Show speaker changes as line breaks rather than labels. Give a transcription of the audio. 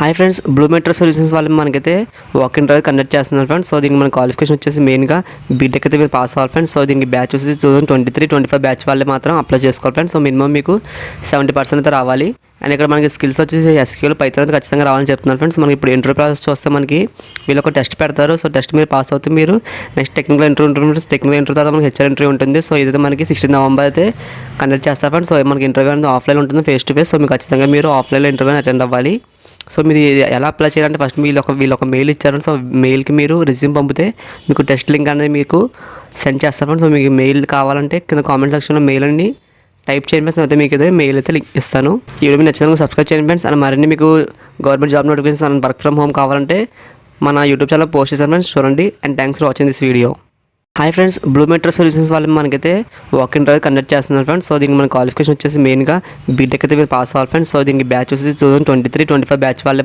Hi friends, blue metro solutions వాళ్ళు మనకైతే walk in drive conduct చేస్తున్నారు ఫ్రెండ్స్. సో దీనికి మన క్వాలిఫికేషన్ వచ్చేసి మెయిన్గా బీటెక్ అయితే మీరు పాస్ అవ్వాలి ఫ్రెండ్స్. సో దీనికి బ్యాచ్ వచ్చేసి 2023-25 బ్యాచ్ వాళ్ళే మాత్రం అప్లై చేసుకోవాలి ఫ్రెండ్స్. సో మినిమం మీకు 70% అయితే రావాలి. అండ్ ఇక్కడ మనకి స్కిల్స్ వచ్చేసి ఎస్క్యూఎల్ పైథాన్ అయితే ఖచ్చితంగా రావాలని చెప్తున్నారు ఫ్రెండ్స్. మనకి ఇప్పుడు ఇంటర్వ్యూ ప్రాసెస్ చూస్తే మనకి వీళ్ళు ఒక టెస్ట్ పెడతారు. సో టెస్ట్ మీరు పాస్ అవుతే మీరు నెక్స్ట్ టెక్నికల్ ఇంటర్వ్యూ ఉంటుంది. టెక్నికల్ ఇంటర్వ్యూ తర్వాత మనకి హెచ్ఆర్ ఇంటర్వ్యూ ఉంటుంది. సో ఇదైతే మనకి 16 నవంబర్ అయితే కండక్ట్ చేస్తారు ఫ్రెండ్స్. సో మనకి ఇంటర్వ్యూ అనేది ఆఫ్లైన్ ఉంటుంది, ఫేస్ టు ఫేస్. సో మీకు ఖచ్చితంగా మీరు ఆఫ్లైన్లో ఇంటర్వ్యూ అటెండ్ అవ్వాలి. సో మీరు ఎలా అప్లై చేయాలంటే ఫస్ట్ వీళ్ళు ఒక మెయిల్ ఇచ్చారు. సో మెయిల్కి మీరు రిజ్యూమ్ పంపితే మీకు టెస్ట్ లింక్ అనేది మీకు సెండ్ చేస్తారు. సో మీకు మెయిల్ కావాలంటే కింద కామెంట్ సెక్షన్లో మెయిల్ అని టైప్ చేయండి ఫ్రెండ్స్. అయితే మీకు అయితే మెయిల్ అయితే లింక్ ఇస్తాను. ఈ వీడియో మీకు నచ్చినందుకు సబ్స్క్రైబ్ చేయండి ఫ్రెండ్స్. అండ్ మరిన్ని మీకు government job notifications and work from home కావాలంటే మన యూట్యూబ్ ఛానల్ పోస్ట్ చేశాను ఫ్రెండ్స్, చూడండి. And thanks for watching this video. Hi friends, blue metro solutions వాళ్ళు మనకైతే వాక్ ఇన్ డ్రైవ్ కండక్ట్ చేస్తున్నారు ఫ్రెండ్స్. సో దీనికి మన క్వాలిఫికేషన్ వచ్చేసి మెయిన్గా బీటెక్ అయితే మీరు పాస్ అవ్వాలి ఫ్రెండ్స్. సో దీనికి బ్యాచ్ వచ్చేసి 2023-25 బ్యాచ్ వాళ్ళే